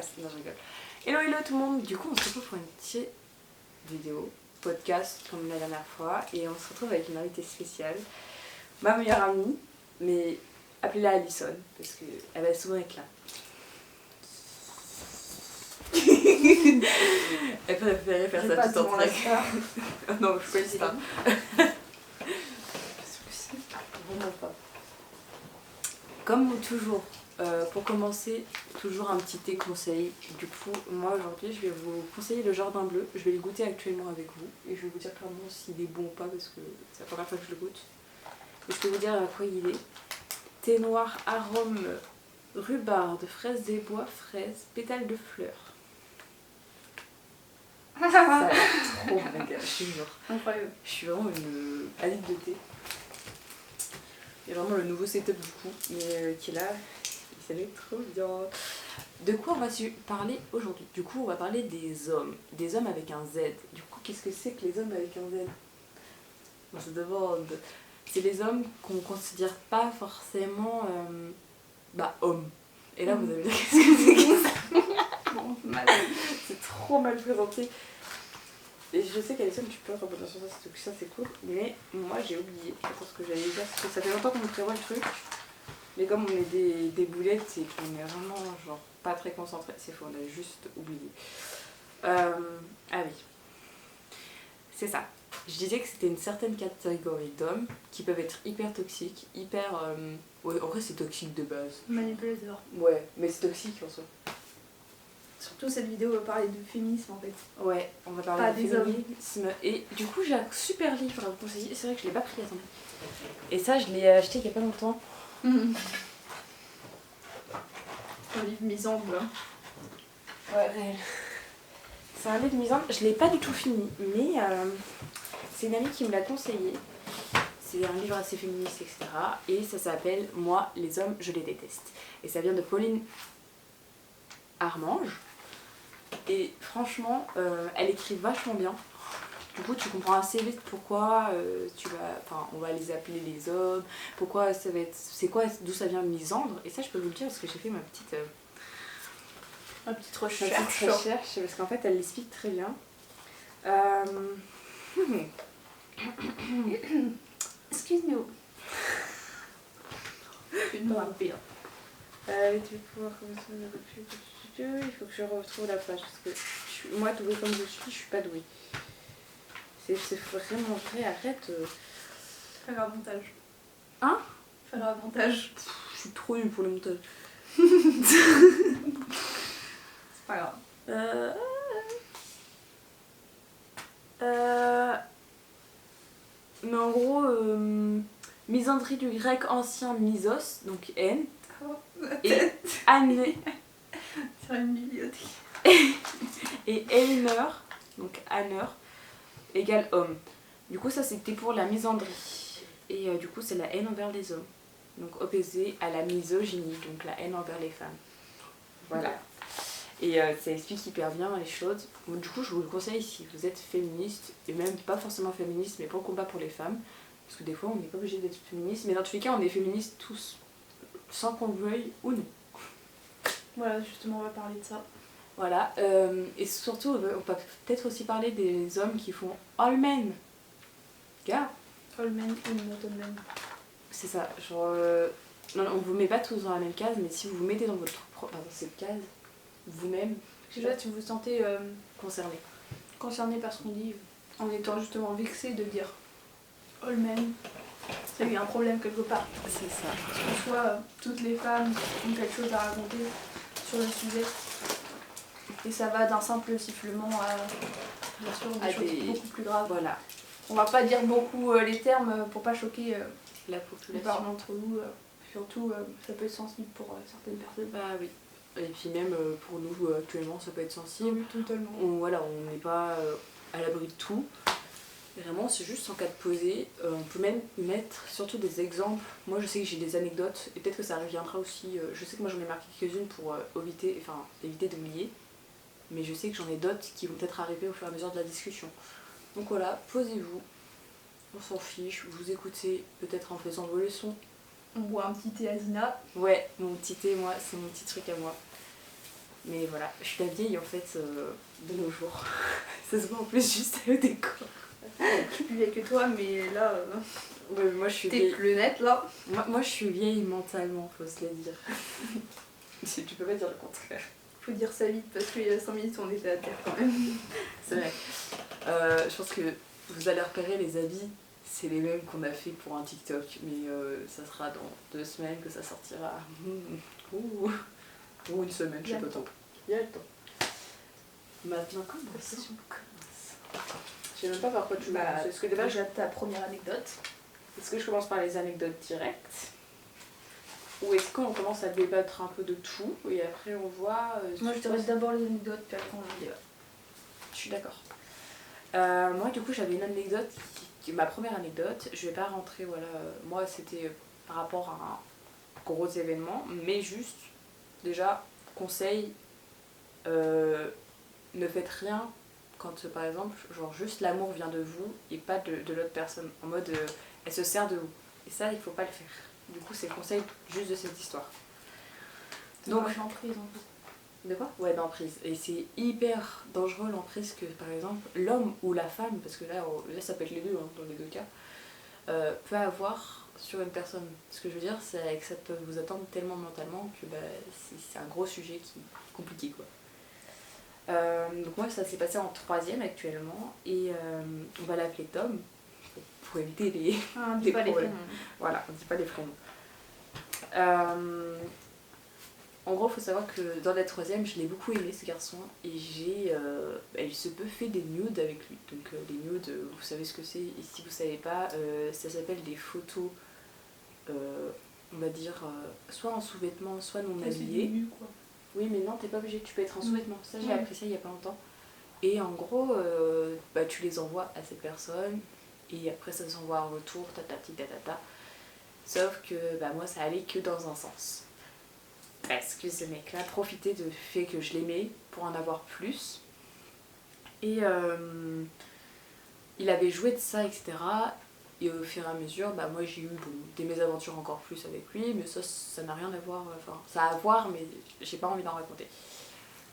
podcast. Non, je rigole. Hello tout le monde. Du coup, on se retrouve pour une petite vidéo, podcast, comme la dernière fois. Et on se retrouve avec une invitée spéciale. Ma meilleure amie, mais appelez-la Alison, parce qu'elle va souvent être là. Elle préférait faire ça tout en truc. Non, je peux pas. Vraiment pas. Comme toujours, pour commencer, toujours un petit thé conseil. Du coup, moi aujourd'hui, je vais vous conseiller le Jardin Bleu. Je vais le goûter actuellement avec vous et je vais vous dire clairement s'il est bon ou pas parce que c'est la première fois que je le goûte. Et je peux vous dire à quoi il est. Thé noir, arôme rhubarbe, fraises des bois, fraises, pétales de fleurs. Ça a l'air trop bon, gars, je te jure. Incroyable. Je suis vraiment une addict de thé. Il y a vraiment le nouveau setup du coup, mais qui est là, et ça va être trop bien. De quoi on va parler aujourd'hui? Du coup, on va parler des hommes avec un Z. Du coup, qu'est-ce que c'est que les hommes avec un Z? On se demande. C'est les hommes qu'on considère pas forcément hommes. Et là, vous allez me dire qu'est-ce que c'est que ça? Bon, mal. C'est trop mal présenté. Et je sais qu'Alison, tu peux rebondir sur ça, c'est cool. Mais moi, j'ai oublié. Je pense que j'allais dire, parce que ça fait longtemps qu'on me prévoit le truc. Mais comme on est des boulettes et qu'on est vraiment genre pas très concentrés, c'est faux, on a juste oublié. Ah oui. C'est ça. Je disais que c'était une certaine catégorie d'hommes qui peuvent être hyper toxiques, hyper... Ouais, en vrai, c'est toxique de base. Manipulateur. Ouais, mais c'est toxique en soi. Surtout cette vidéo va parler de féminisme en fait. Ouais, on va parler Pas de des féminisme. Et du coup, j'ai un super livre à vous conseiller. C'est vrai que je l'ai pas pris, attendez. Et ça, je l'ai acheté il y a pas longtemps. Un livre misandre. Ouais, réel. C'est un livre misandre. Je l'ai pas du tout fini, mais c'est une amie qui me l'a conseillé. C'est un livre assez féministe, etc. Et ça s'appelle Moi, les hommes, je les déteste. Et ça vient de Pauline Armange. Et franchement, elle écrit vachement bien. Du coup, tu comprends assez vite pourquoi on va les appeler les hommes, pourquoi ça va être, c'est quoi, d'où ça vient misandre. Et ça, je peux vous le dire parce que j'ai fait ma petite recherche. Parce qu'en fait, elle l'explique très bien. Excuse-nous. Une vampire. Tu vas pouvoir commencer il faut que je retrouve la page parce que moi, douée comme je suis pas douée. C'est vraiment vrai, arrête. Faire un montage. Hein? Faire un montage. Je suis trop nulle pour le montage. C'est pas grave. Mais en gros, misandrie du grec ancien misos, donc haine, et Sur une bibliothèque. et Eimer, donc Anner, égale homme. Du coup, ça c'était pour la misandrie. Et du coup, c'est la haine envers les hommes. Donc opposé à la misogynie, donc la haine envers les femmes. Voilà. Et ça explique hyper bien les choses. Donc, du coup, je vous le conseille si vous êtes féministe, et même pas forcément féministe, mais pour le combat pour les femmes. Parce que des fois, on n'est pas obligé d'être féministe, mais dans tous les cas, on est féministes tous, sans qu'on le veuille ou non. Voilà, justement, on va parler de ça. Voilà, et surtout, on peut peut-être aussi parler des hommes qui font all men. Gars. All men and not all men. C'est ça, genre. Non, on vous met pas tous dans la même case, mais si vous vous mettez dans votre propre cette case, vous-même. Déjà, si vous vous sentez concerné par ce qu'on dit, en étant justement vexé de dire all men, c'est qu'il y a un problème quelque part. C'est ça. Soit toutes les femmes ont quelque chose à raconter sur le sujet. Et ça va d'un simple sifflement à bien sûr des choses beaucoup plus graves. Voilà. On va pas dire beaucoup les termes pour pas choquer la la population. plupart d'entre nous. Surtout, ça peut être sensible pour certaines personnes. Bah oui. Et puis même pour nous actuellement, ça peut être sensible. Oui, totalement. On n'est pas à l'abri de tout. Vraiment, c'est juste en cas de posé. On peut même mettre surtout des exemples. Moi, je sais que j'ai des anecdotes et peut-être que ça reviendra aussi. Je sais que moi, j'en ai marqué quelques-unes pour éviter d'oublier. Mais je sais que j'en ai d'autres qui vont peut-être arriver au fur et à mesure de la discussion. Donc voilà, posez-vous. On s'en fiche. Vous écoutez peut-être en faisant vos leçons. On boit un petit thé Azina. Ouais, mon petit thé, moi, c'est mon petit truc à moi. Mais voilà, je suis la vieille en fait de nos jours. Ça se voit en plus juste au décor. Je suis plus vieille que toi, mais là, Ouais, moi je suis t'es vieille. plus nette là. Moi je suis vieille mentalement, faut se le dire. Tu peux pas dire le contraire. Faut dire ça vite parce qu'il y a 5 minutes on était à terre quand même. C'est vrai. Je pense que vous allez repérer les habits, c'est les mêmes qu'on a fait pour un TikTok, mais ça sera dans 2 semaines que ça sortira. Ou 1 semaine, je sais pas trop. Il y a le temps. Maintenant, comment ça commence? Je sais même pas par quoi tu commences. Est-ce que déjà ta première anecdote. Est-ce que je commence par les anecdotes directes? Ou est-ce qu'on commence à débattre un peu de tout et après on voit... Moi je dirais d'abord les anecdotes puis après on en débat. Je suis d'accord. Moi du coup j'avais une anecdote, ma première anecdote, je vais pas rentrer, voilà, moi c'était par rapport à un gros événement, mais juste, déjà, conseil, ne faites rien quand par exemple, genre juste l'amour vient de vous et pas de l'autre personne, en mode elle se sert de vous. Et ça il faut pas le faire. Du coup c'est le conseil juste de cette histoire. Donc l'emprise en plus. De quoi? Ouais, d'emprise. Et c'est hyper dangereux l'emprise que par exemple l'homme ou la femme, parce que là ça peut être les deux hein, dans les deux cas, peut avoir sur une personne. Ce que je veux dire c'est que ça peut vous attendre tellement mentalement que bah, c'est un gros sujet qui est compliqué quoi. Donc moi ça s'est passé en 3e actuellement et on va l'appeler Tom pour éviter les, on dit pas les prénoms. Voilà, on dit pas les prénoms. En gros, il faut savoir que dans la 3e, je l'ai beaucoup aimé ce garçon et il se peut fait des nudes avec lui. Donc les nudes, vous savez ce que c'est et si vous savez pas, ça s'appelle des photos, on va dire, soit en sous-vêtements, soit non habillés. Oui, mais non, t'es pas obligé, tu peux être en sous-vêtements. Ça, j'ai appris ça il y a pas longtemps. Et en gros, tu les envoies à cette personne et après ça s'envoie en retour, tatati tatata. Sauf que moi, ça allait que dans un sens. Parce que ce mec-là profitait du fait que je l'aimais pour en avoir plus. Et il avait joué de ça, etc. Et au fur et à mesure, moi j'ai eu des mésaventures encore plus avec lui, mais ça n'a rien à voir, enfin ça a à voir, mais j'ai pas envie d'en raconter.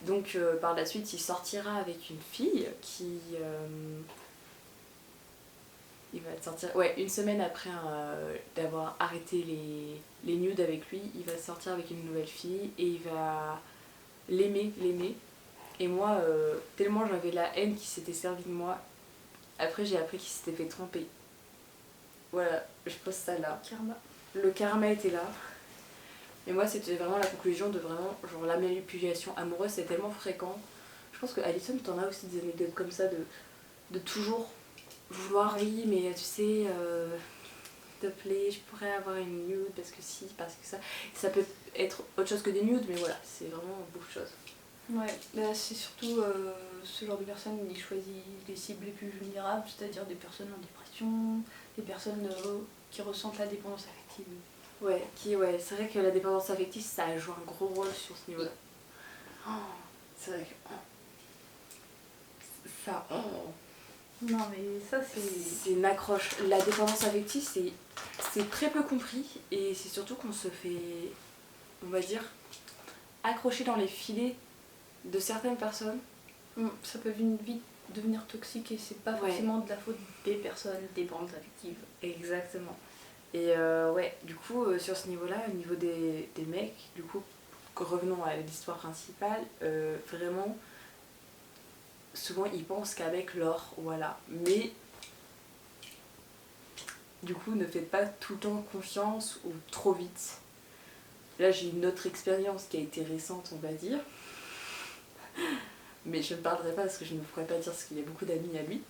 Donc par la suite, il sortira avec une fille qui... il va sortir, ouais, 1 semaine après d'avoir arrêté les nudes avec lui, il va sortir avec une nouvelle fille et il va l'aimer. Et moi, tellement j'avais la haine qui s'était servie de moi, après j'ai appris qu'il s'était fait tromper. Voilà, je pose ça là. Karma. Le karma était là. Et moi, c'était vraiment la conclusion de vraiment, genre la manipulation amoureuse, c'est tellement fréquent. Je pense que Alison, t'en as aussi des anecdotes comme ça de toujours vouloir, oui, mais tu sais, s'il te plaît, je pourrais avoir une nude parce que si, parce que ça. Ça peut être autre chose que des nudes, mais voilà, c'est vraiment beaucoup de choses. Ouais, c'est surtout ce genre de personnes qui choisit les cibles les plus vulnérables, c'est-à-dire des personnes en dépression, des personnes qui ressentent la dépendance affective. Ouais, c'est vrai que la dépendance affective, ça joue un gros rôle sur ce niveau-là. Oh, c'est vrai que... Ça... Oh. Non mais ça c'est... C'est une accroche. La dépendance affective, c'est très peu compris et c'est surtout qu'on se fait, on va dire, accrocher dans les filets de certaines personnes. Ça peut vite devenir toxique et c'est pas forcément de la faute des personnes dépendantes affectives. Exactement. Et ouais, du coup, sur ce niveau-là, au niveau des mecs, du coup, revenons à l'histoire principale, vraiment, souvent ils pensent qu'avec l'or, voilà. Mais, du coup, ne faites pas tout le temps confiance ou trop vite. Là, j'ai une autre expérience qui a été récente, on va dire. Mais je ne parlerai pas parce que je ne pourrais pas dire parce qu'il y a beaucoup d'amis à lui.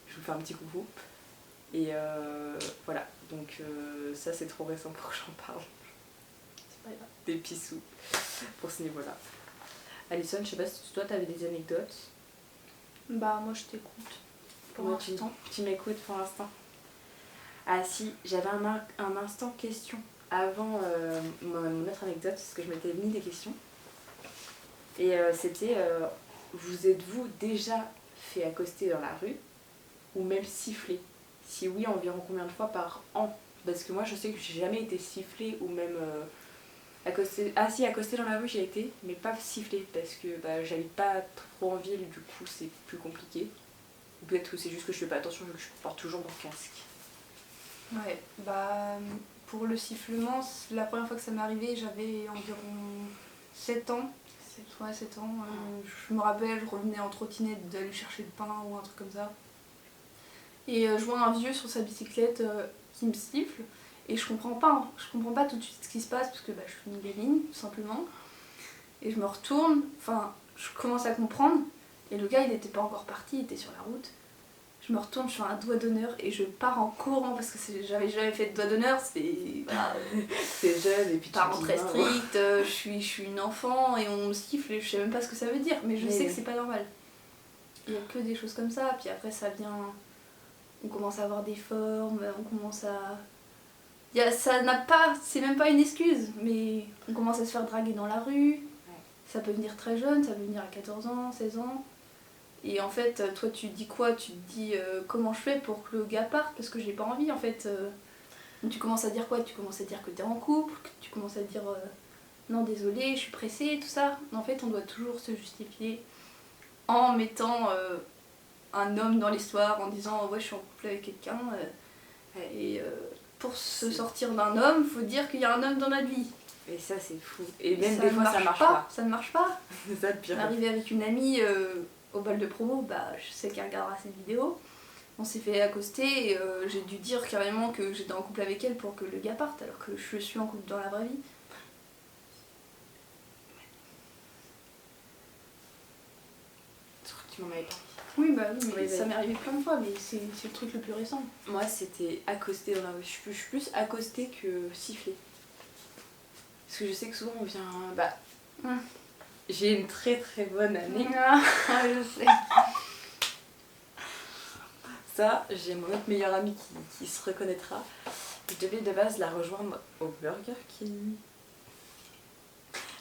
Je vous fais un petit coucou. Et voilà, donc ça c'est trop récent pour que j'en parle. C'est pas grave. Des pissous pour ce niveau-là. Alison, je sais pas si toi t'avais des anecdotes. Moi je t'écoute. Pour l'instant. Tu m'écoutes pour l'instant. Ah si, j'avais un instant question avant mon autre anecdote parce que je m'étais mis des questions. Et c'était, vous êtes-vous déjà fait accoster dans la rue ou même siffler? Si oui, environ combien de fois par an? Parce que moi je sais que j'ai jamais été sifflée ou même Accoster dans la rue, j'y ai été, mais pas siffler parce que j'habite pas trop en ville, du coup c'est plus compliqué. Ou peut-être que c'est juste que je fais pas attention vu que je porte toujours mon casque. Ouais, pour le sifflement, la première fois que ça m'est arrivé, j'avais environ 7 ans. 7 ans. Je me rappelle, je revenais en trottinette d'aller chercher le pain ou un truc comme ça. Et je vois un vieux sur sa bicyclette qui me siffle. Et je comprends pas tout de suite ce qui se passe parce que je suis une gamine, tout simplement. Et je me retourne, je commence à comprendre. Et le gars, il n'était pas encore parti, il était sur la route. Je me retourne, je fais un doigt d'honneur et je pars en courant parce que j'avais jamais fait de doigt d'honneur. C'est jeune et puis parents très strict, je suis une enfant et on me siffle et je sais même pas ce que ça veut dire. Mais je sais que c'est pas normal. Il y a que des choses comme ça, puis après ça vient... On commence à avoir des formes, on commence à... C'est même pas une excuse, mais on commence à se faire draguer dans la rue. Ouais. Ça peut venir très jeune, ça peut venir à 14 ans, 16 ans. Et en fait, toi tu dis quoi? Tu te dis comment je fais pour que le gars parte? Parce que j'ai pas envie en fait. Donc tu commences à dire quoi? Tu commences à dire que t'es en couple, que tu commences à dire non désolé, je suis pressée, tout ça. En fait, on doit toujours se justifier en mettant un homme dans l'histoire, en disant ouais je suis en couple avec quelqu'un. Pour se sortir d'un homme, faut dire qu'il y a un homme dans notre vie. Et ça c'est fou. Et même des fois ça marche pas. Ça ne marche pas. C'est ça le pire. On est arrivé avec une amie au bal de promo, je sais qu'elle regardera cette vidéo. On s'est fait accoster et j'ai dû dire carrément que j'étais en couple avec elle pour que le gars parte, alors que je suis en couple dans la vraie vie. Je crois que tu m'en avais parlé. Oui, mais ça m'est arrivé plein de fois, mais c'est le truc le plus récent. Moi, c'était accoster dans la rue. Je suis plus accoster que siffler. Parce que je sais que souvent on vient... J'ai une très très bonne année. Je sais. Ça, j'ai mon autre meilleur ami qui se reconnaîtra. Je devais de base la rejoindre au Burger King.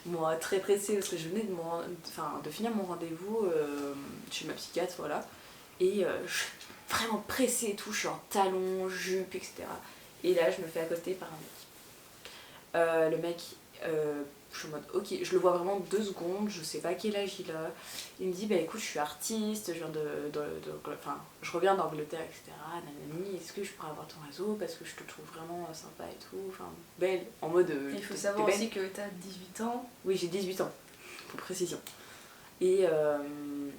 Moi, très pressée parce que je venais de finir mon rendez-vous chez ma psychiatre, voilà. Et je suis vraiment pressée et tout, je suis en talons, jupe, etc. Et là, je me fais accoster par un mec. Le mec, je suis en mode ok, je le vois vraiment 2 secondes, je sais pas quel âge il a. Il me dit écoute, je suis artiste, je viens je reviens d'Angleterre, etc. Nanani, est-ce que je pourrais avoir ton réseau parce que je te trouve vraiment sympa et tout, belle, en mode. Il faut savoir aussi que t'as 18 ans. Oui, j'ai 18 ans, pour précision. Et là,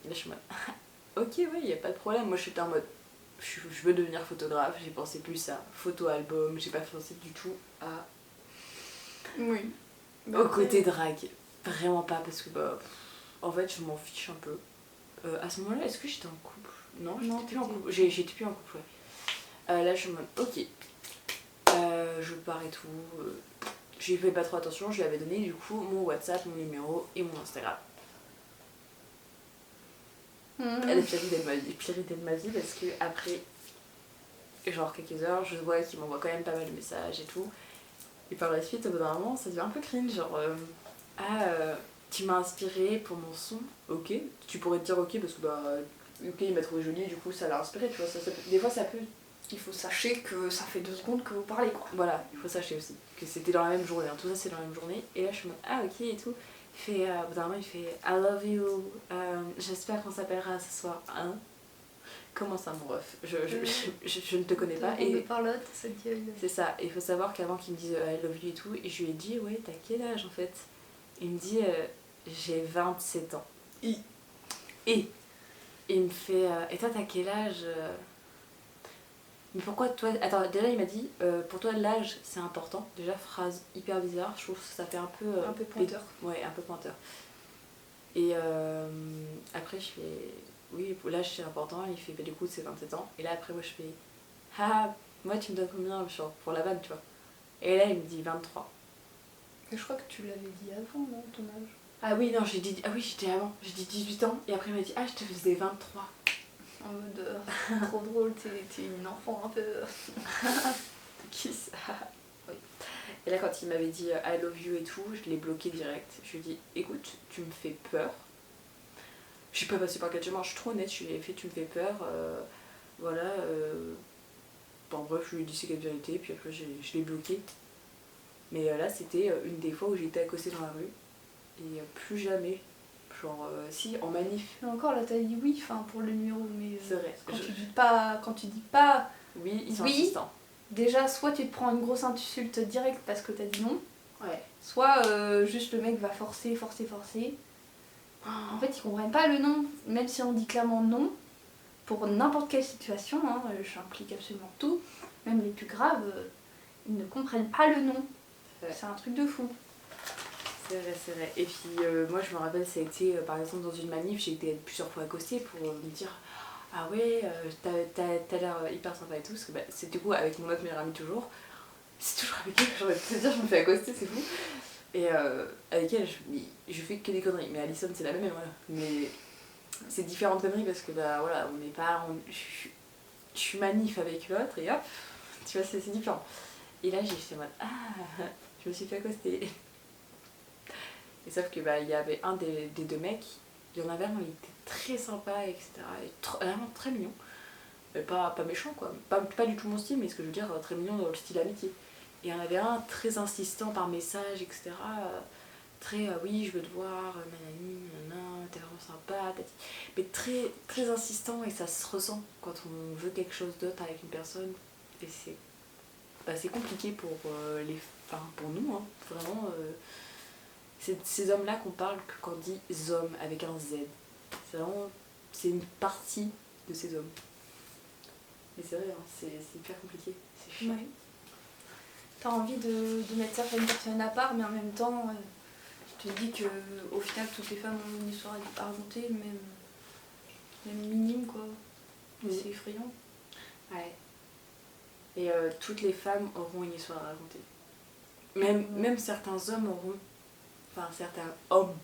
je suis en mode ok, ouais, y a pas de problème. Moi, j'étais en mode je veux devenir photographe, j'ai pensé plus à photo-album, j'ai pas pensé du tout à. Oui. Au côté drague, vraiment pas parce que en fait je m'en fiche un peu. À ce moment-là, est-ce que j'étais en couple? Non, j'étais plus en couple. J'étais plus en couple, ouais. Là je suis en mode ok, je pars et tout. J'y fais pas trop attention, je lui avais donné du coup mon WhatsApp, mon numéro et mon Instagram. La pire idée de ma vie parce que après, genre quelques heures, je vois qu'il m'envoie quand même pas mal de messages et tout. Et par la suite, au bout d'un moment, ça devient un peu cringe, genre tu m'as inspiré pour mon son, ok. Tu pourrais te dire ok parce que ok, il m'a trouvé jolie, du coup ça l'a inspiré, tu vois. Des fois ça peut. Il faut sachez que ça fait 2 secondes que vous parlez, quoi. Voilà, il faut sachez aussi que c'était dans la même journée, tout ça c'est dans la même journée. Et là je suis en mode ok et tout. Au bout d'un moment il fait I love you, j'espère qu'on s'appellera ce soir, hein. Comment ça mon ref, je ne te connais pas. Et parlotte, ça te dit. C'est ça, et il faut savoir qu'avant qu'il me dise I love you et tout, et je lui ai dit ouais t'as quel âge en fait? Il me dit j'ai 27 ans. Et il me fait et toi t'as quel âge? Mais pourquoi toi... Attends, déjà il m'a dit pour toi l'âge c'est important. Déjà phrase hyper bizarre, je trouve que ça fait un peu... un peu pointeur. Ouais, un peu pointeur. Et après je fais... Oui, l'âge c'est important, il fait du coup c'est 27 ans. Et là après moi je fais ah, moi tu me donnes combien genre, pour la vanne, tu vois. Et là il me dit 23. Mais je crois que tu l'avais dit avant, non, ton âge? Ah oui, non, j'ai dit... Ah oui, j'étais avant. J'ai dit 18 ans. Et après il m'a dit ah, je te faisais 23. En mode trop drôle, t'es une enfant un peu. Qui ça? Oui. Et là quand il m'avait dit I love you et tout, je l'ai bloqué direct. Je lui ai dit écoute, tu me fais peur. Je suis pas passée par quel chemin, je suis trop honnête, je lui ai fait tu me fais peur, voilà. Bon bref, je lui ai dit c'est quelle vérité, puis après je l'ai bloqué. Mais là, c'était une des fois où j'ai été accostée dans la rue. Et plus jamais. Genre, si, en manif. Et encore là, t'as dit oui, enfin pour le numéro, mais C'est vrai. quand tu dis pas Oui, ils sont oui, insistants. déjà, soit tu te prends une grosse insulte directe parce que t'as dit non, Ouais. soit juste le mec va forcer. En fait, ils comprennent pas le non, même si on dit clairement non, pour n'importe quelle situation, hein, j'implique absolument tout, même les plus graves, ils ne comprennent pas le non. C'est un truc de fou. C'est vrai, c'est vrai. Et puis moi je me rappelle, ça a été par exemple dans une manif, j'ai été plusieurs fois accostée pour me dire ah ouais, t'as l'air hyper sympa et tout. Parce que bah, c'est du coup avec mon autre meilleure amie toujours. C'est toujours avec elle, j'ai envie de te dire, je me fais accoster, c'est fou. Et avec elle, je fais que des conneries. Mais Alison, c'est la même, voilà. Mais c'est différentes conneries parce que bah voilà, on n'est pas. Je suis manif avec l'autre et hop, tu vois, c'est différent. Et là j'ai fait en mode ah, je me suis fait accoster. Et sauf que bah il y avait un des deux mecs, il y en avait un, il était très sympa, etc. Et vraiment très mignon. Mais pas méchant quoi. Pas du tout mon style, mais ce que je veux dire, très mignon dans le style amitié. Et il y en avait un très insistant par message, etc. Très oui, je veux te voir, nanani, nanana, t'es vraiment sympa, tati. Mais très, très insistant et ça se ressent quand on veut quelque chose d'autre avec une personne. Et c'est compliqué pour pour nous, hein, vraiment. C'est de ces hommes-là qu'on parle que quand on dit hommes avec un Z. C'est une partie de ces hommes. Mais c'est vrai, hein, c'est hyper compliqué. C'est chiant. Ouais. T'as envie de mettre certaines personnes à part, mais en même temps, tu te dis que au final, toutes les femmes ont une histoire à raconter, même minime, quoi. Oui. C'est effrayant. Ouais. Et toutes les femmes auront une histoire à raconter. Même certains hommes auront, enfin certains hommes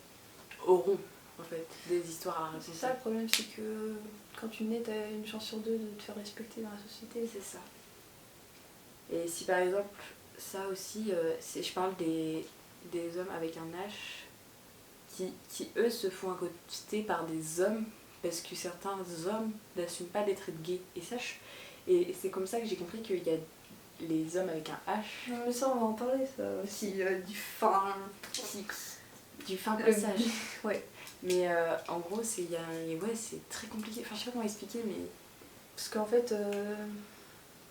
auront en fait des histoires à raconter. C'est ça le problème, c'est que quand tu nais, t'as une chance sur deux de te faire respecter dans la société. C'est ça. Et si par exemple, ça aussi, je parle des hommes avec un H qui eux se font accoster par des hommes parce que certains hommes n'assument pas d'être gays. Et c'est comme ça que j'ai compris qu'il y a les hommes avec un H. Non mais ça on va en parler ça aussi, du fin passage. Ouais. Mais en gros c'est très compliqué, enfin je sais pas comment expliquer mais... Parce qu'en fait,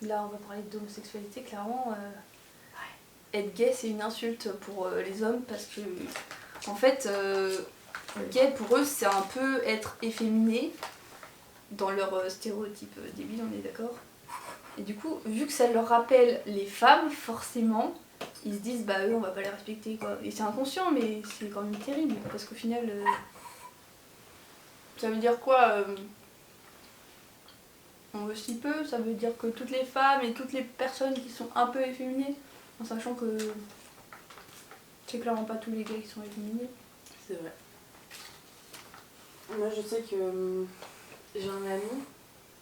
là on va parler d'homosexualité, clairement, être gay c'est une insulte pour les hommes parce que en fait, gay pour eux c'est un peu être efféminé dans leur stéréotype débile, on est d'accord. Et du coup, vu que ça leur rappelle les femmes, forcément, ils se disent bah eux on va pas les respecter quoi. Et c'est inconscient mais c'est quand même terrible parce qu'au final, ça veut dire quoi on veut si peu, ça veut dire que toutes les femmes et toutes les personnes qui sont un peu efféminées, en sachant que c'est clairement pas tous les gars qui sont efféminés. C'est vrai. Moi je sais que j'ai un ami,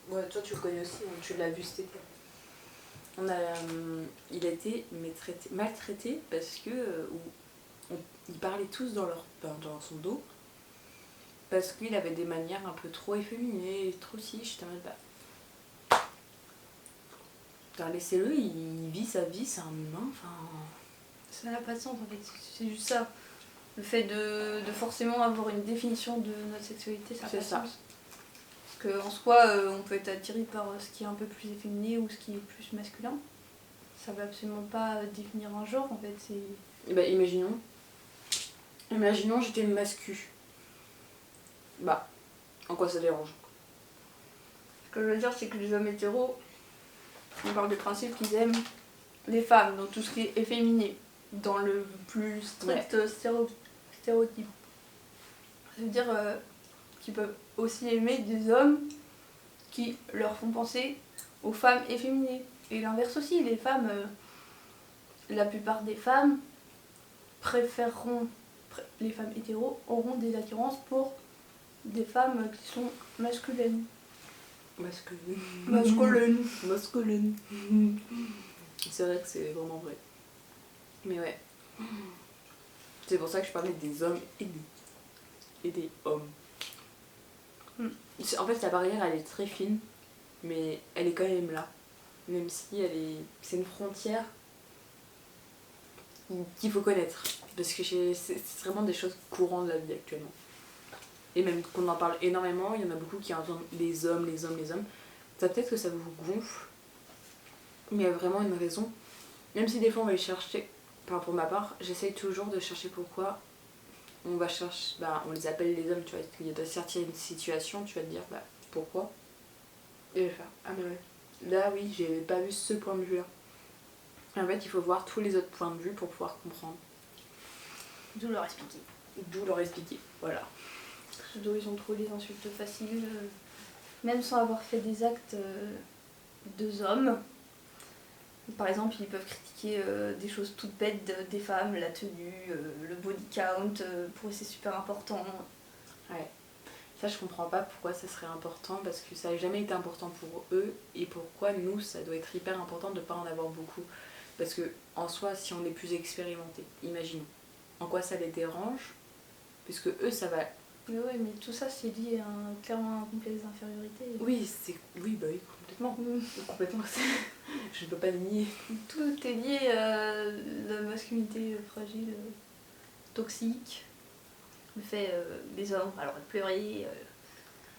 ouais, toi tu le connais aussi, hein, tu l'as vu cet été. Il a été maltraité parce que ils parlaient tous dans son dos parce qu'il avait des manières un peu trop efféminées, trop si, j'étais en mode laissez-le, il vit sa vie, c'est un humain, enfin... Ça n'a pas de sens en fait, c'est juste ça. Le fait de forcément avoir une définition de notre sexualité, ça n'a pas de sens. Parce qu'en soi, on peut être attiré par ce qui est un peu plus efféminé ou ce qui est plus masculin. Ça ne veut absolument pas définir un genre en fait. Et bah imaginons j'étais mascu. Bah, en quoi ça dérange? Ce que je veux dire, c'est que les hommes hétéros, on parle du principe qu'ils aiment les femmes, donc tout ce qui est efféminé, dans le plus strict stéréotype. Ça veut dire qu'ils peuvent aussi aimer des hommes qui leur font penser aux femmes efféminées. Et l'inverse aussi, les femmes, la plupart des femmes les femmes hétéros auront des attirances pour des femmes qui sont masculines. Masculine. C'est vrai que c'est vraiment vrai. Mais ouais. C'est pour ça que je parlais des hommes et des hommes. En fait, la barrière, elle est très fine, mais elle est quand même là. Même si c'est une frontière qu'il faut connaître. Parce que c'est vraiment des choses courantes de la vie actuellement. Et même qu'on en parle énormément, il y en a beaucoup qui entendent les hommes, les hommes, les hommes. Ça peut-être que ça vous gonfle, mais il y a vraiment une raison. Même si des fois on va les chercher, enfin pour ma part, j'essaye toujours de chercher pourquoi on va chercher, on les appelle les hommes, tu vois, il y a certaines situations, tu vas te dire, pourquoi? Et je vais faire, ah mais ouais, là oui, j'ai pas vu ce point de vue-là. Et en fait, il faut voir tous les autres points de vue pour pouvoir comprendre. D'où leur expliquer. D'où leur expliquer, voilà. D'où ils ont trouvé les insultes faciles, même sans avoir fait des actes de hommes. Par exemple, ils peuvent critiquer des choses toutes bêtes des femmes, la tenue, le body count, pour eux c'est super important. Ouais. Ça, je comprends pas pourquoi ça serait important, parce que ça n'a jamais été important pour eux, et pourquoi nous, ça doit être hyper important de ne pas en avoir beaucoup. Parce que, en soi, si on est plus expérimenté, imaginons, en quoi ça les dérange, puisque eux, ça va... Mais ouais, mais tout ça c'est lié à clairement un complexe d'infériorité. Oui, oui, complètement. Complètement. Je ne peux pas le nier. Tout est lié à la masculinité fragile, toxique. Le fait les hommes, alors pleurer,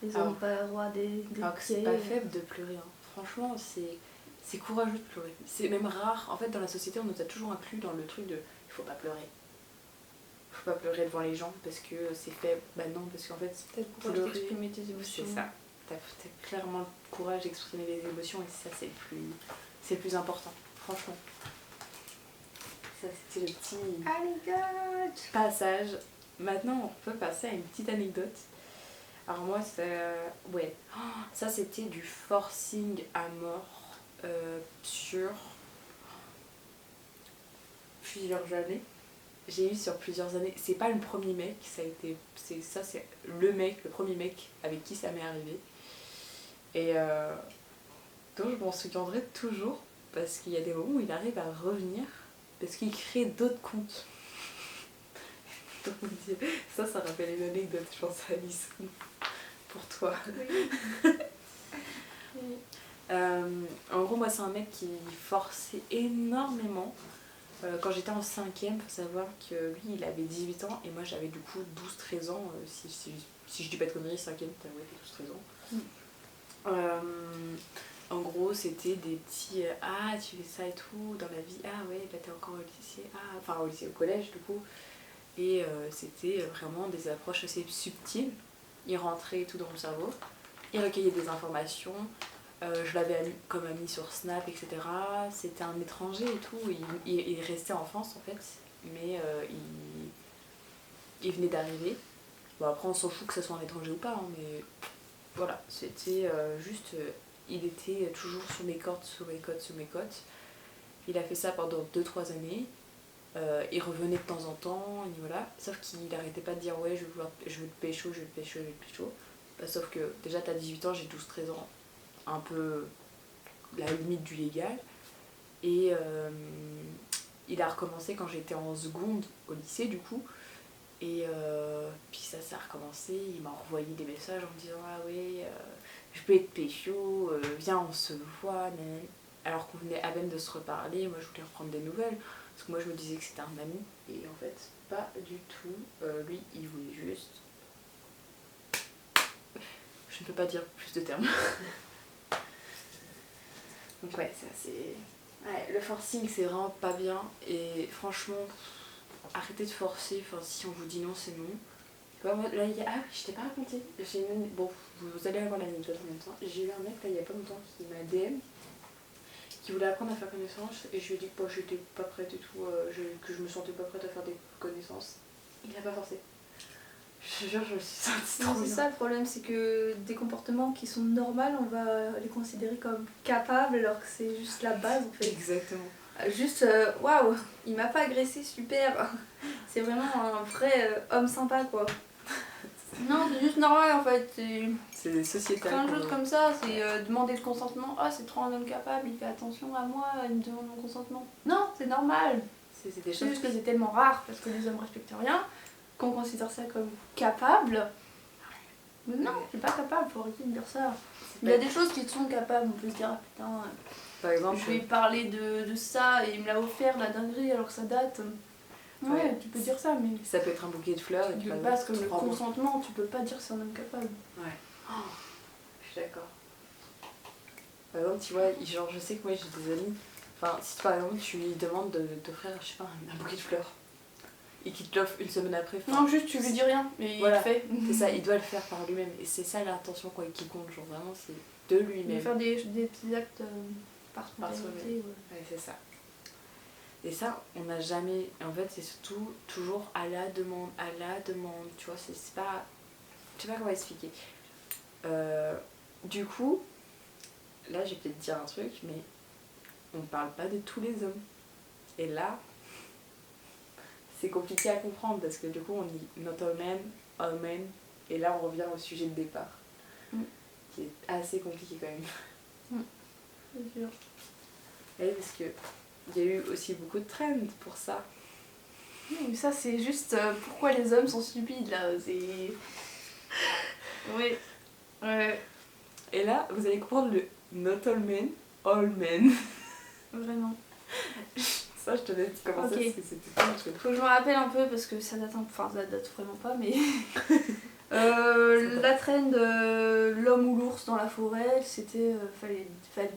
les hommes pas le droit des alors que c'est pas faible de pleurer, hein. Franchement, c'est courageux de pleurer. C'est même rare. En fait, dans la société, on nous a toujours inclus dans le truc de il faut pas pleurer. Il faut pas pleurer devant les gens parce que c'est faible. Bah non, parce qu'en fait, peut-être pour exprimer tes émotions. C'est ça. T'as clairement le courage d'exprimer les émotions et ça, c'est le plus important. Franchement. Ça, c'était le petit anecdote passage. Maintenant, on peut passer à une petite anecdote. Alors moi, ça c'était du forcing à mort sur plusieurs années. J'ai eu sur plusieurs années. C'est pas le premier mec, c'est le premier mec avec qui ça m'est arrivé. Et donc je m'en souviendrai toujours parce qu'il y a des moments où il arrive à revenir parce qu'il crée d'autres comptes. Ça rappelle une anecdote, je pense à Alice. Pour toi. Oui. En gros, moi, c'est un mec qui forçait énormément. Quand j'étais en 5ème, faut savoir que lui, il avait 18 ans et moi, j'avais du coup 12-13 ans. Si je dis pas de conneries, 5ème, t'as 12-13 ans. En gros, c'était des petits ah, tu fais ça et tout dans la vie. Ah ouais, bah t'es encore au lycée. Ah, enfin, au lycée, au collège, du coup. Et c'était vraiment des approches assez subtiles. Il rentrait et tout dans mon cerveau. Il recueillait des informations. Je l'avais comme ami sur Snap, etc. C'était un étranger et tout. Il restait en France en fait. Mais il venait d'arriver. Bon, après, on s'en fout que ce soit un étranger ou pas. Hein, mais voilà, c'était juste... il était toujours sur mes côtes. Il a fait ça pendant 2-3 années. Il revenait de temps en temps, et voilà. Sauf qu'il arrêtait pas de dire ouais, je veux te pécho. Bah, sauf que déjà t'as 18 ans, j'ai 12-13 ans, un peu la limite du légal. Et il a recommencé quand j'étais en seconde au lycée du coup. Et puis ça a recommencé, il m'a envoyé des messages en me disant ah ouais, je peux être pécho, viens on se voit. Alors qu'on venait à peine de se reparler, moi je voulais reprendre des nouvelles. Parce que moi je me disais que c'était un ami, et en fait, pas du tout. Lui, il voulait juste... Je ne peux pas dire plus de termes. Donc ouais, ça c'est... Ouais, le forcing c'est vraiment pas bien, et franchement, arrêtez de forcer, enfin si on vous dit non, c'est non. Là, ah oui, je t'ai pas raconté. Bon, vous allez avoir l'anecdote en même temps. J'ai eu un mec là il y a pas longtemps qui m'a DM, qui voulait apprendre à faire connaissance, et je lui ai dit que j'étais pas prête et tout, que je me sentais pas prête à faire des connaissances. Il a pas forcé. Je te jure, je me suis sentie trop bien. C'est ça le problème, c'est que des comportements qui sont normaux, on va les considérer comme capables alors que c'est juste la base en fait. Exactement. Juste, waouh, il m'a pas agressé, super. C'est vraiment un vrai homme sympa quoi. Non, c'est juste normal en fait. C'est des sociétés. Plein de choses comme ça, c'est demander le consentement. Ah, c'est trop un homme capable, il fait attention à moi, il me demande mon consentement. Non, c'est normal. C'est juste que c'est tellement rare parce que les hommes respectent rien qu'on considère ça comme capable. Non, t'es pas capable, faut arrêter de dire ça. Il y a des choses qui te sont capables, on peut se dire, ah putain, Par exemple, je vais parler de ça et il me l'a offert, la dinguerie, alors que ça date. Ouais, tu peux dire ça, mais ça peut être un bouquet de fleurs. Et de base, comme le consentement, tu peux pas dire que c'est un homme capable. Ouais. Oh, je suis d'accord. Par exemple, tu vois, genre, je sais que moi j'ai des amis. Enfin, si par exemple tu lui demandes de t'offrir, je sais pas, un bouquet de fleurs et qu'il te l'offre une semaine après. Non, juste tu lui dis rien, mais voilà, il le fait. C'est ça, il doit le faire par lui-même. Et c'est ça l'intention quoi, qui compte, genre vraiment, c'est de lui-même. De faire des petits actes par spontanéité. Ouais, c'est ça. Et ça, on n'a jamais. En fait, c'est surtout toujours à la demande, tu vois, c'est pas. Je sais pas comment expliquer. Du coup, là, je vais peut-être dire un truc, mais on parle pas de tous les hommes. Et là, c'est compliqué à comprendre parce que du coup, on dit not all men, et là, on revient au sujet de départ, qui est assez compliqué quand même. C'est sûr. Et parce que il y a eu aussi beaucoup de trends pour ça. Oui, mais ça, c'est juste pourquoi les hommes sont stupides là. C'est. Oui. Ouais. Et là, vous allez comprendre le not all men. Vraiment. Ça, je te laisse commencer parce que c'était pas un truc. Faut que je me rappelle un peu parce que ça date enfin ça date vraiment pas, mais. La trend de l'homme ou l'ours dans la forêt, c'était. Fallait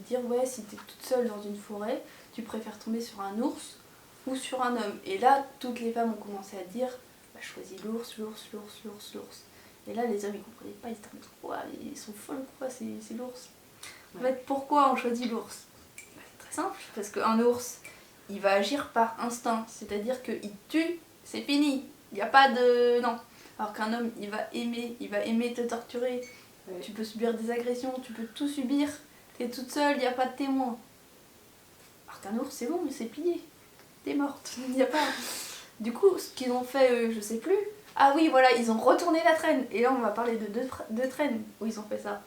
dire, ouais, si t'es toute seule dans une forêt, tu préfères tomber sur un ours ou sur un homme. Et là, toutes les femmes ont commencé à dire, bah, choisis l'ours. Et là, les hommes ils comprenaient pas, ils étaient en mode, quoi, ils sont folles ou quoi, c'est l'ours. En fait, pourquoi on choisit l'ours? Bah, c'est très simple, parce qu'un ours, il va agir par instinct, c'est-à-dire qu'il tue, c'est fini, il n'y a pas de... non. Alors qu'un homme, il va aimer te torturer, tu peux subir des agressions, tu peux tout subir, t'es toute seule, il n'y a pas de témoin. Alors qu'un ours, c'est bon, mais c'est plié, t'es morte, il n'y a pas... Du coup, ce qu'ils ont fait, je sais plus, ah oui, voilà, ils ont retourné la traîne, et là on va parler de deux traînes où ils ont fait ça.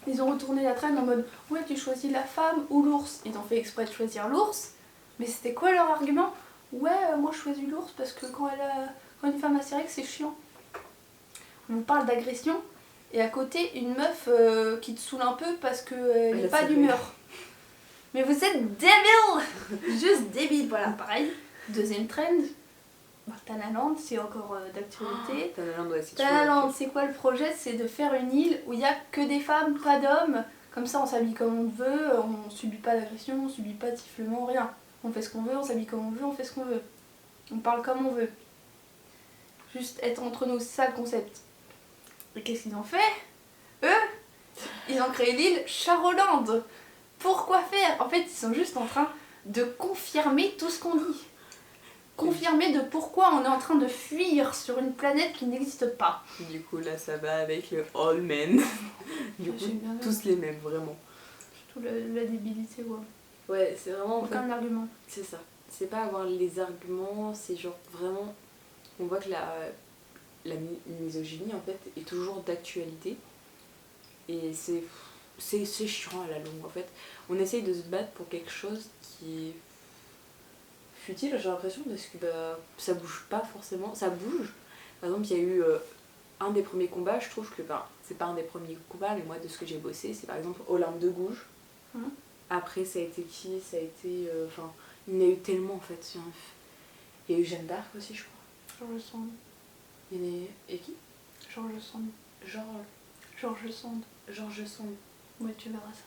Ils ont retourné la traîne en mode, ouais, tu choisis la femme ou l'ours. Ils ont fait exprès de choisir l'ours. Mais c'était quoi leur argument? Ouais, moi je choisis l'ours parce que quand une femme a ses règles, c'est chiant. On vous parle d'agression et à côté une meuf qui te saoule un peu parce qu'elle n'est pas d'humeur. Mais vous êtes débile. Juste débile, voilà, pareil. Deuxième trend. Tanaland, c'est encore d'actualité. Tanaland, c'est quoi le projet? C'est de faire une île où il n'y a que des femmes, pas d'hommes. Comme ça, on s'habille comme on veut, on subit pas d'agression, on subit pas de sifflement, rien. On fait ce qu'on veut, on s'habille comme on veut, on fait ce qu'on veut. On parle comme on veut. Juste être entre nous, c'est ça le concept. Et qu'est-ce qu'ils ont fait? Eux, ils ont créé l'île Charoland. Pourquoi faire? En fait, ils sont juste en train de confirmer tout ce qu'on dit. Confirmer de pourquoi on est en train de fuir sur une planète qui n'existe pas. Du coup, là, ça va avec le all men. Du coup, tous les mêmes, vraiment. Surtout la débilité, ouais. Ouais, c'est vraiment... Aucun argument. C'est ça. C'est pas avoir les arguments, c'est genre vraiment... On voit que la misogynie, en fait, est toujours d'actualité. Et c'est chiant à la longue, en fait. On essaye de se battre pour quelque chose qui est futile, j'ai l'impression, parce que bah, ça bouge pas forcément. Ça bouge. Par exemple, il y a eu un des premiers combats, je trouve que... Enfin, c'est pas un des premiers combats, mais moi, de ce que j'ai bossé, c'est par exemple Olympe de Gouges. Après, ça a été qui? Ça a été... Enfin, il y en a eu tellement, en fait. Il y a eu Jeanne d'Arc aussi, je crois. Georges Sand. Il y en a... Et qui? Georges Sand. Georges Sand. Ouais, tu verras ça.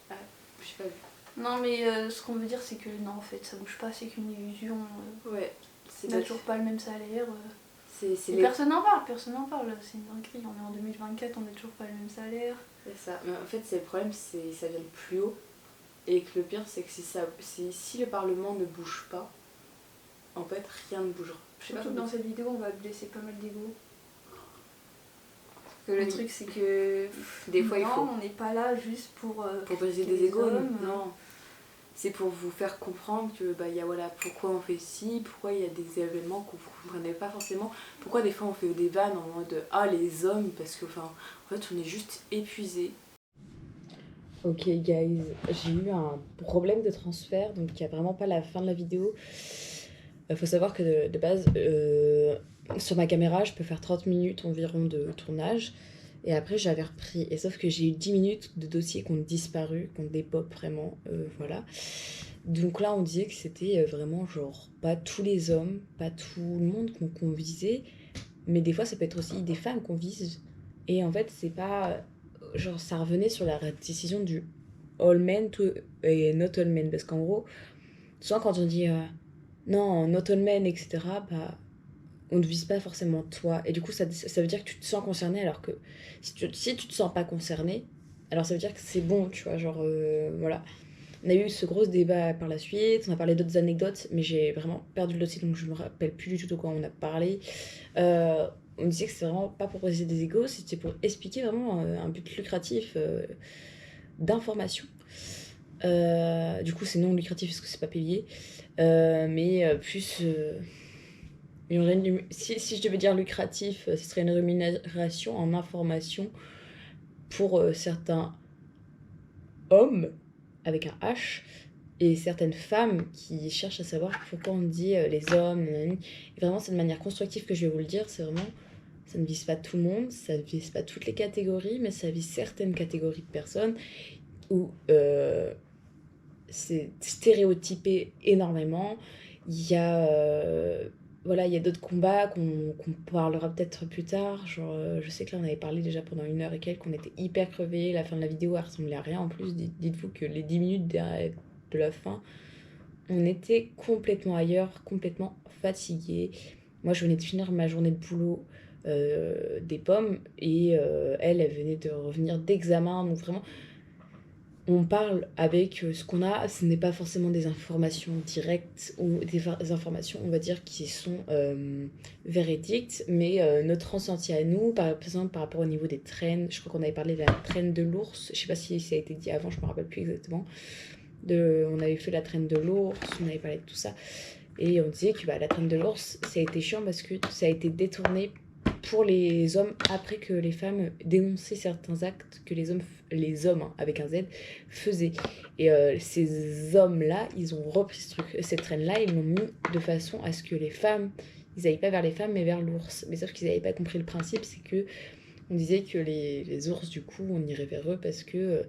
Ah, je sais pas vu. Non, mais ce qu'on veut dire, c'est que non, en fait, ça bouge pas, c'est qu'une illusion. Ouais. On n'a toujours pas le même salaire. Personne n'en parle, c'est une dinguerie. On est en 2024, on n'a toujours pas le même salaire. C'est ça. Mais en fait, c'est le problème, c'est ça vient de plus haut. Et que le pire, c'est que si le Parlement ne bouge pas, en fait, rien ne bougera. Surtout que dans cette vidéo, on va blesser pas mal d'ego. Le truc, c'est que des fois, il faut. On n'est pas là juste pour briser des égos. Non. C'est pour vous faire comprendre que y a, voilà, pourquoi on fait ci, pourquoi il y a des événements qu'on ne comprenait pas forcément, pourquoi des fois on fait des vannes en mode ah les hommes, parce que en fait on est juste épuisé. Ok guys, j'ai eu un problème de transfert, donc il n'y a vraiment pas la fin de la vidéo. Faut savoir que de base, sur ma caméra, je peux faire 30 minutes environ de tournage. Et après, j'avais repris. Et sauf que j'ai eu 10 minutes de dossiers qui ont disparu, qui ont dépop vraiment. Voilà. Donc là, on disait que c'était vraiment genre pas tous les hommes, pas tout le monde qu'on visait, mais des fois, ça peut être aussi des femmes qu'on vise. Et en fait, c'est pas. Genre, ça revenait sur la décision du all men et not all men. Parce qu'en gros, souvent quand on dit non, not all men, etc., bah, on ne vise pas forcément toi. Et du coup, ça veut dire que tu te sens concerné, alors que si tu te sens pas concerné, alors ça veut dire que c'est bon, tu vois, genre, voilà. On a eu ce gros débat par la suite, on a parlé d'autres anecdotes, mais j'ai vraiment perdu le dossier, donc je me rappelle plus du tout de quoi on a parlé. On disait que c'était vraiment pas pour briser des égos, c'était pour expliquer vraiment un but lucratif d'information. Du coup, c'est non lucratif parce que c'est pas payé, mais plus si je devais dire lucratif, ce serait une rémunération en information pour certains hommes avec un H et certaines femmes qui cherchent à savoir pourquoi on dit les hommes, nanani. Et vraiment, c'est de manière constructive que je vais vous le dire, c'est vraiment, ça ne vise pas tout le monde, ça ne vise pas toutes les catégories, mais ça vise certaines catégories de personnes où c'est stéréotypé énormément. Il y a voilà, il y a d'autres combats qu'on parlera peut-être plus tard. Genre, je sais que là, on avait parlé déjà pendant 1 heure et quelques, on était hyper crevés. La fin de la vidéo, elle ressemblait à rien en plus. Dites-vous que les 10 minutes de la fin, on était complètement ailleurs, complètement fatigués. Moi, je venais de finir ma journée de boulot des pommes et elle venait de revenir d'examen. Donc vraiment, on parle avec ce qu'on a, ce n'est pas forcément des informations directes ou des informations, on va dire, qui sont véridiques, mais notre ressenti à nous, par exemple par rapport au niveau des traînes, je crois qu'on avait parlé de la traîne de l'ours, je sais pas si ça a été dit avant, je me rappelle plus exactement, on avait fait la traîne de l'ours, on avait parlé de tout ça, et on disait que bah, la traîne de l'ours, ça a été chiant parce que ça a été détourné pour les hommes après que les femmes dénonçaient certains actes que les hommes hein, avec un Z faisaient. Et ces hommes-là, ils ont repris cette traîne-là, ils l'ont mis de façon à ce que les femmes, ils n'aillent pas vers les femmes mais vers l'ours. Mais sauf qu'ils n'avaient pas compris le principe, c'est que on disait que les ours, du coup, on irait vers eux parce que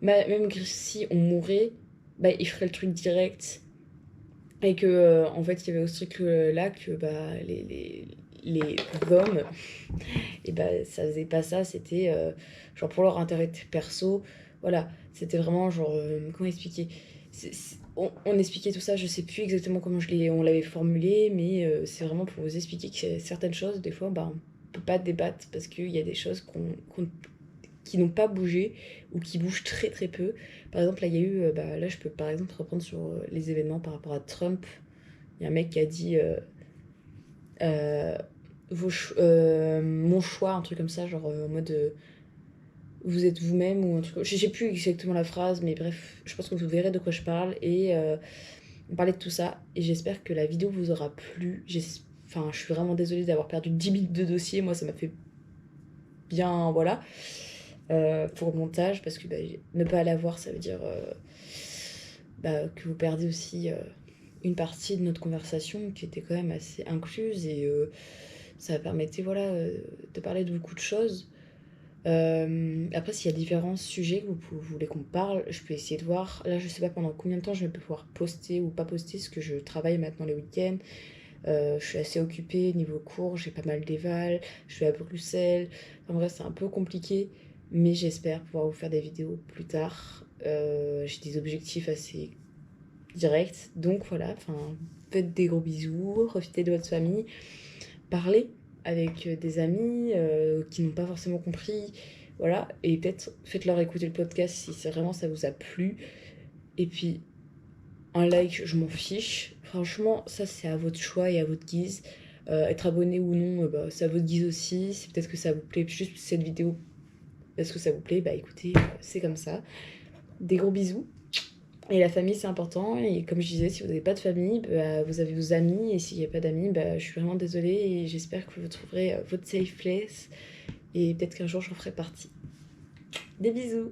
même si on mourait, bah, ils feraient le truc direct. Et que, en fait, il y avait aussi ce truc-là que bah, les hommes, et bah, ça faisait pas ça, c'était genre pour leur intérêt perso. Voilà, c'était vraiment genre. Comment expliquer on expliquait tout ça, je sais plus exactement comment on l'avait formulé, mais c'est vraiment pour vous expliquer que certaines choses, des fois, bah, on peut pas débattre parce qu'il y a des choses qui n'ont pas bougé ou qui bougent très très peu. Par exemple, là, il y a eu, bah, là, je peux par exemple reprendre sur les événements par rapport à Trump. Il y a un mec qui a dit euh, mon choix, un truc comme ça, genre en mode vous êtes vous-même ou un truc. Je sais plus exactement la phrase, mais bref, je pense que vous verrez de quoi je parle. Et on parlait de tout ça. Et j'espère que la vidéo vous aura plu. Enfin, je suis vraiment désolée d'avoir perdu 10 minutes de dossier. Moi, ça m'a fait bien, voilà. Pour le montage, parce que bah, ne pas l'avoir, ça veut dire bah, que vous perdez aussi une partie de notre conversation qui était quand même assez incluse et ça permettait voilà, de parler de beaucoup de choses. Après, s'il y a différents sujets que vous voulez qu'on parle, je peux essayer de voir. Là, je sais pas pendant combien de temps je vais pouvoir poster ou pas poster, parce que je travaille maintenant les week-ends. Je suis assez occupée niveau cours, j'ai pas mal d'éval, je suis à Bruxelles. Enfin bref, c'est un peu compliqué, mais j'espère pouvoir vous faire des vidéos plus tard. J'ai des objectifs assez directs, donc voilà, enfin, faites des gros bisous, profitez de votre famille, parlez avec des amis qui n'ont pas forcément compris, voilà, et peut-être faites-leur écouter le podcast si vraiment ça vous a plu. Et puis un like, je m'en fiche. Franchement, ça c'est à votre choix et à votre guise. Être abonné ou non, bah, c'est à votre guise aussi. C'est peut-être que ça vous plaît juste cette vidéo parce que ça vous plaît. Bah écoutez, c'est comme ça. Des gros bisous. Et la famille c'est important. Et comme je disais, si vous n'avez pas de famille, bah, vous avez vos amis. Et s'il n'y a pas d'amis, bah, je suis vraiment désolée. Et j'espère que vous trouverez votre safe place. Et peut-être qu'un jour j'en ferai partie. Des bisous.